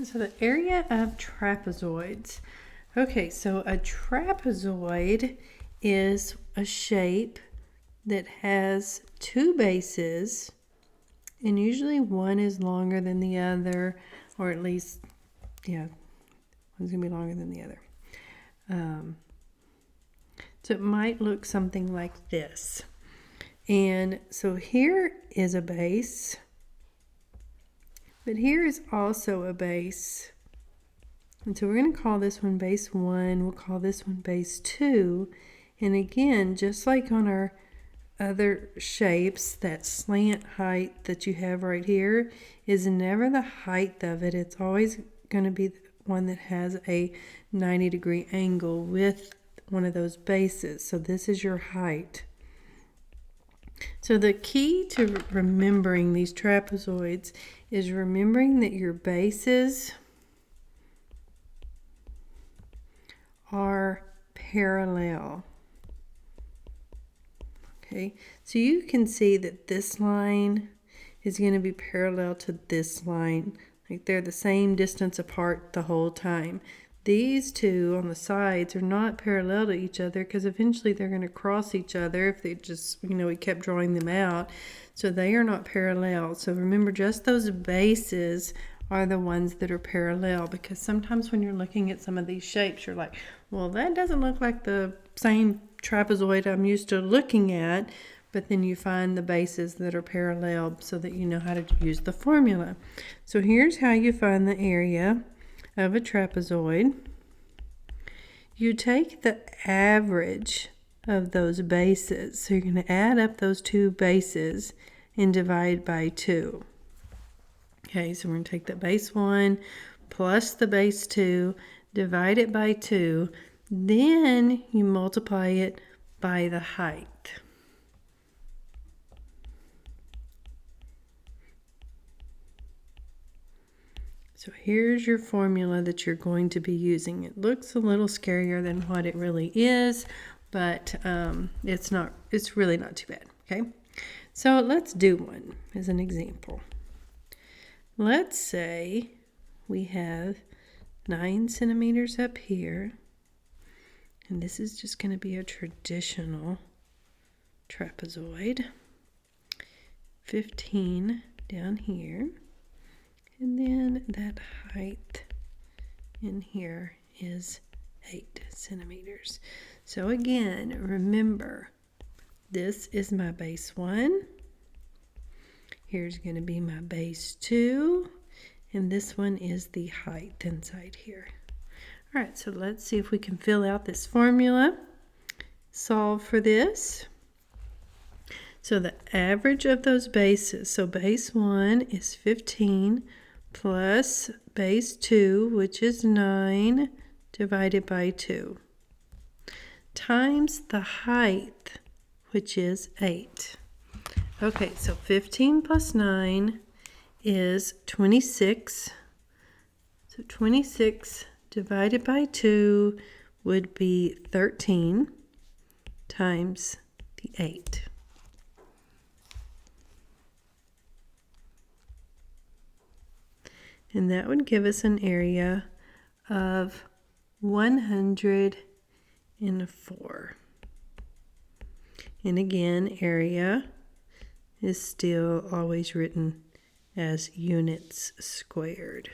So the area of trapezoids. Okay, so a trapezoid is a shape that has two bases, and usually one is longer than the other, or at least, yeah, one's gonna be longer than the other. So it might look something like this. And so here is a base, but here is also a base. And so we're going to call this one base 1, we'll call this one base 2. And again, just like on our other shapes, that slant height that you have right here is never the height of it. It's always going to be one that has a 90-degree angle with one of those bases. So this is your height. So the key to remembering these trapezoids is remembering that your bases are parallel. Okay, so you can see that this line is going to be parallel to this line. Like they're the same distance apart the whole time. These two on the sides are not parallel to each other because eventually they're going to cross each other if they just, we kept drawing them out. So they are not parallel. So remember, just those bases are the ones that are parallel, because sometimes when you're looking at some of these shapes, you're like, well, that doesn't look like the same trapezoid I'm used to looking at. But then you find the bases that are parallel so that you know how to use the formula. So here's how you find the area of a trapezoid. You take the average of those bases. So you're going to add up those two bases and divide by 2. Okay, so we're going to take the base 1 plus the base 2, divide it by 2, then you multiply it by the height. So here's your formula that you're going to be using. It looks a little scarier than what it really is, but it's really not too bad, okay? So let's do one as an example. Let's say we have 9 centimeters up here, and this is just going to be a traditional trapezoid. 15 down here, and then that height in here is 8 centimeters. So again, remember, this is my base 1. Here's going to be my base 2, and this one is the height inside here. All right, so let's see if we can fill out this formula. Solve for this. So the average of those bases, so base 1 is 15 plus base 2, which is 9, divided by 2, times the height, which is 8. Okay, so 15 plus 9 is 26. So 26 divided by 2 would be 13 times the 8. And that would give us an area of 104. And again, area is still always written as units squared.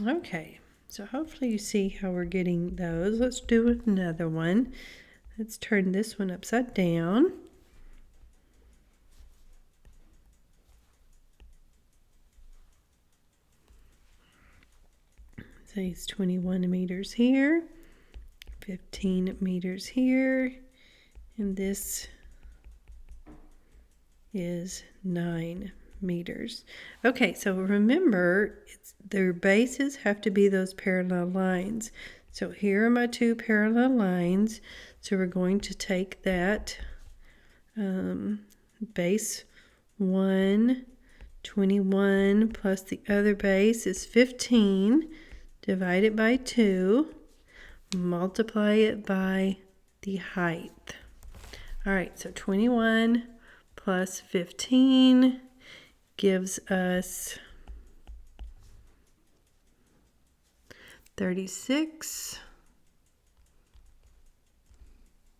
Okay, so hopefully you see how we're getting those. Let's do another one. Let's turn this one upside down. Say it's 21 meters here, 15 meters here, and this is 9 meters. Okay, so remember, their bases have to be those parallel lines. So here are my two parallel lines. So we're going to take that base 1, 21, plus the other base is 15, divide it by 2, multiply it by the height. All right, so 21 plus 15 gives us 36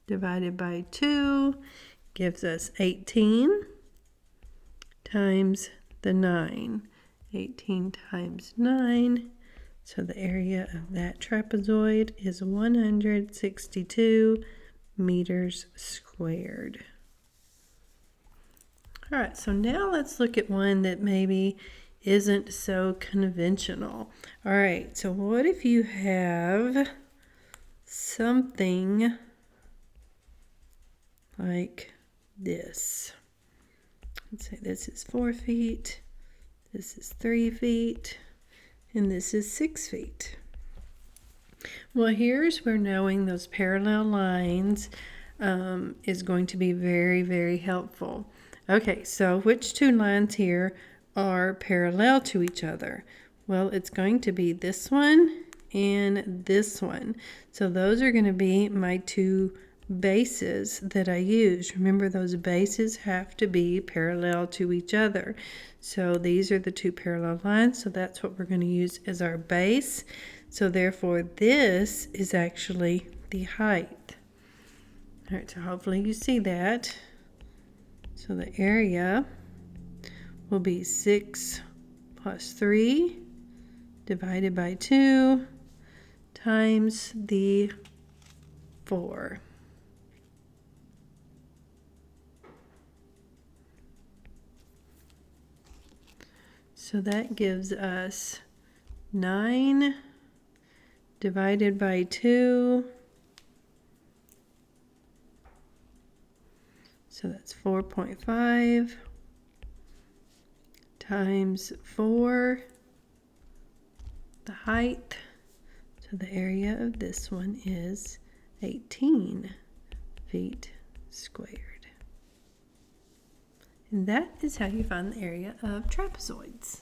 divided by 2 gives us 18 times the 9. 18 times 9. So the area of that trapezoid is 162 meters squared. All right, so now let's look at one that maybe isn't so conventional. All right, so what if you have something like this? Let's say this is 4 feet, this is 3 feet, and this is 6 feet. Well, here's where knowing those parallel lines is going to be very, very helpful. Okay, so which two lines here are parallel to each other? Well, it's going to be this one and this one. So those are going to be my two bases that I use. Remember, those bases have to be parallel to each other. So these are the two parallel lines, so that's what we're going to use as our base. So therefore this is actually the height. All right, so hopefully you see that. So the area will be 6 plus 3 divided by 2 times the 4. So that gives us 9 divided by 2. So that's 4.5 times 4, the height. So the area of this one is 18 feet squared. And that is how you find the area of trapezoids.